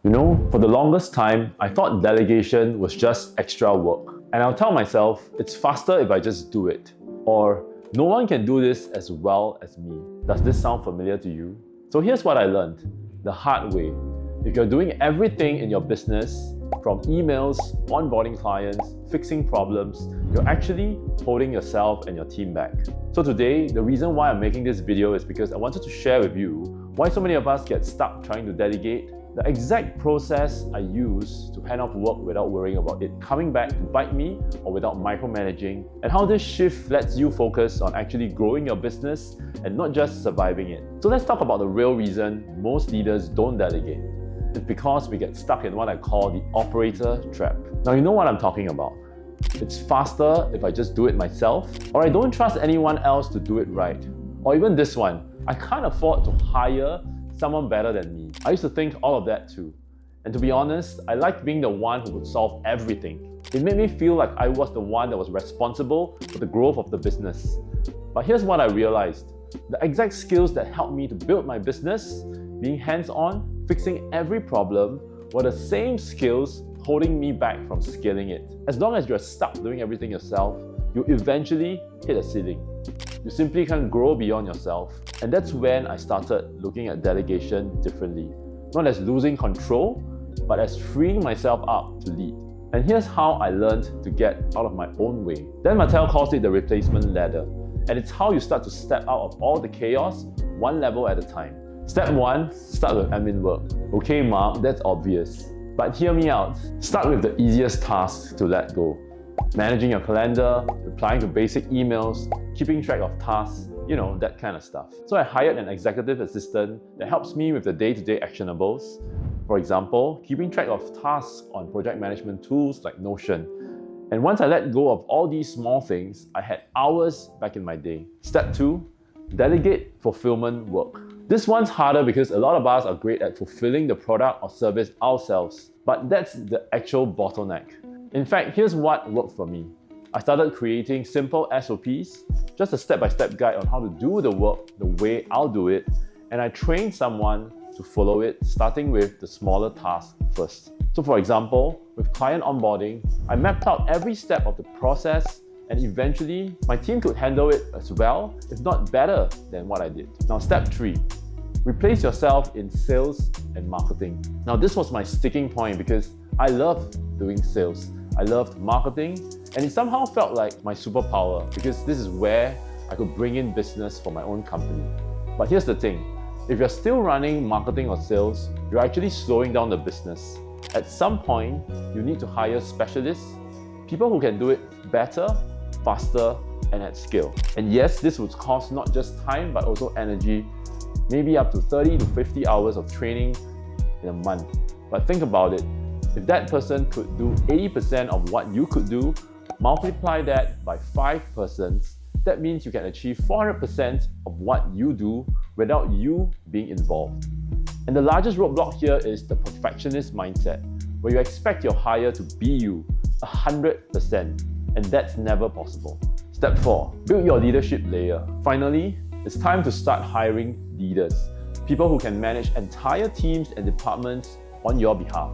You know, for the longest time, I thought delegation was just extra work. And I'll tell myself, it's faster if I just do it. Or, no one can do this as well as me. Does this sound familiar to you? So here's what I learned, the hard way. If you're doing everything in your business, from emails, onboarding clients, fixing problems, you're actually holding yourself and your team back. So today, the reason why I'm making this video is because I wanted to share with you why so many of us get stuck trying to delegate, the exact process I use to hand off work without worrying about it coming back to bite me or without micromanaging, and how this shift lets you focus on actually growing your business and not just surviving it. So let's talk about the real reason most leaders don't delegate. It's because we get stuck in what I call the operator trap. Now you know what I'm talking about. It's faster if I just do it myself, or I don't trust anyone else to do it right. Or even this one, I can't afford to hire someone better than me. I used to think all of that too. And to be honest, I liked being the one who would solve everything. It made me feel like I was the one that was responsible for the growth of the business. But here's what I realized. The exact skills that helped me to build my business, being hands-on, fixing every problem, were the same skills holding me back from scaling it. As long as you're stuck doing everything yourself, you eventually hit a ceiling. You simply can't grow beyond yourself. And that's when I started looking at delegation differently. Not as losing control, but as freeing myself up to lead. And here's how I learned to get out of my own way. Dan Mattel calls it the replacement ladder. And it's how you start to step out of all the chaos, one level at a time. Step 1, start with admin work. Okay, Mark, that's obvious. But hear me out. Start with the easiest tasks to let go. Managing your calendar, replying to basic emails, keeping track of tasks, you know, that kind of stuff. So I hired an executive assistant that helps me with the day-to-day actionables. For example, keeping track of tasks on project management tools like Notion. And once I let go of all these small things, I had hours back in my day. Step 2, delegate fulfillment work. This one's harder because a lot of us are great at fulfilling the product or service ourselves, but that's the actual bottleneck. In fact, here's what worked for me. I started creating simple SOPs, just a step-by-step guide on how to do the work the way I'll do it, and I trained someone to follow it, starting with the smaller tasks first. So for example, with client onboarding, I mapped out every step of the process, and eventually my team could handle it as well, if not better than what I did. Now step 3, replace yourself in sales and marketing. Now this was my sticking point because I loved doing sales. I loved marketing, and it somehow felt like my superpower because this is where I could bring in business for my own company. But here's the thing, if you're still running marketing or sales, you're actually slowing down the business. At some point, you need to hire specialists, people who can do it better, faster, and at scale. And yes, this would cost not just time, but also energy, maybe up to 30 to 50 hours of training in a month. But think about it. If that person could do 80% of what you could do, multiply that by 5 persons, that means you can achieve 400% of what you do without you being involved. And the largest roadblock here is the perfectionist mindset, where you expect your hire to be you, 100%, and that's never possible. Step 4, build your leadership layer. Finally, it's time to start hiring leaders, people who can manage entire teams and departments on your behalf.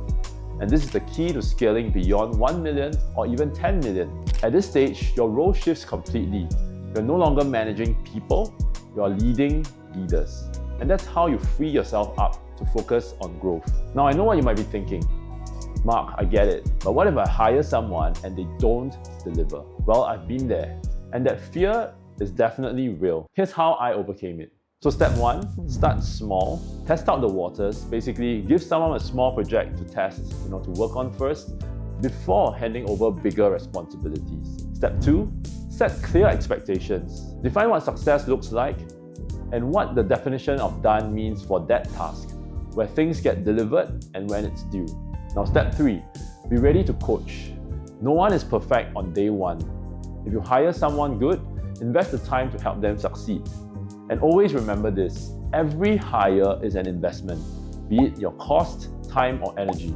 And this is the key to scaling beyond 1 million or even 10 million. At this stage, your role shifts completely. You're no longer managing people, you're leading leaders. And that's how you free yourself up to focus on growth. Now, I know what you might be thinking. Mark, I get it, but what if I hire someone and they don't deliver? Well, I've been there, and that fear is definitely real. Here's how I overcame it. So step 1, start small, test out the waters, basically give someone a small project to test, to work on first, before handing over bigger responsibilities. Step 2, set clear expectations. Define what success looks like and what the definition of done means for that task, where things get delivered and when it's due. Now step 3, be ready to coach. No one is perfect on day 1. If you hire someone good, invest the time to help them succeed. And always remember this, every hire is an investment, be it your cost, time, or energy.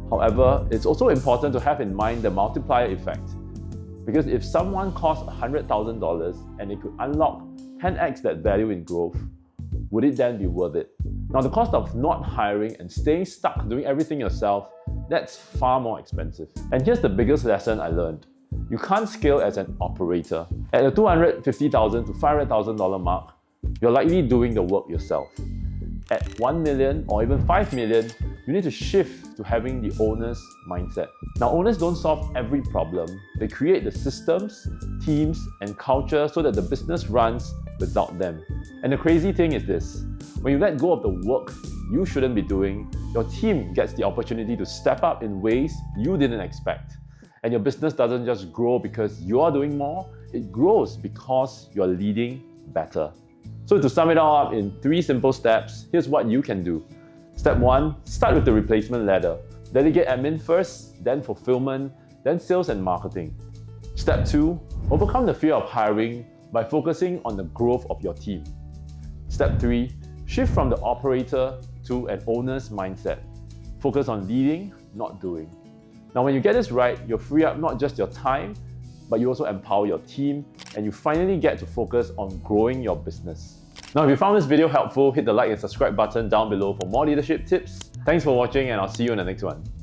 However, it's also important to have in mind the multiplier effect. Because if someone costs $100,000 and it could unlock 10x that value in growth, would it then be worth it? Now, the cost of not hiring and staying stuck doing everything yourself, that's far more expensive. And here's the biggest lesson I learned. You can't scale as an operator. At the $250,000 to $500,000 mark, you're likely doing the work yourself. At 1 million or even 5 million, you need to shift to having the owner's mindset. Now, owners don't solve every problem. They create the systems, teams, and culture so that the business runs without them. And the crazy thing is this: when you let go of the work you shouldn't be doing, your team gets the opportunity to step up in ways you didn't expect. And your business doesn't just grow because you're doing more, it grows because you're leading better. So to sum it all up in 3 simple steps, here's what you can do. Step 1, start with the replacement ladder. Delegate admin first, then fulfillment, then sales and marketing. Step 2, overcome the fear of hiring by focusing on the growth of your team. Step 3, shift from the operator to an owner's mindset. Focus on leading, not doing. Now, when you get this right, you'll free up not just your time, but you also empower your team, and you finally get to focus on growing your business. Now, if you found this video helpful, hit the like and subscribe button down below for more leadership tips. Thanks for watching, and I'll see you in the next one.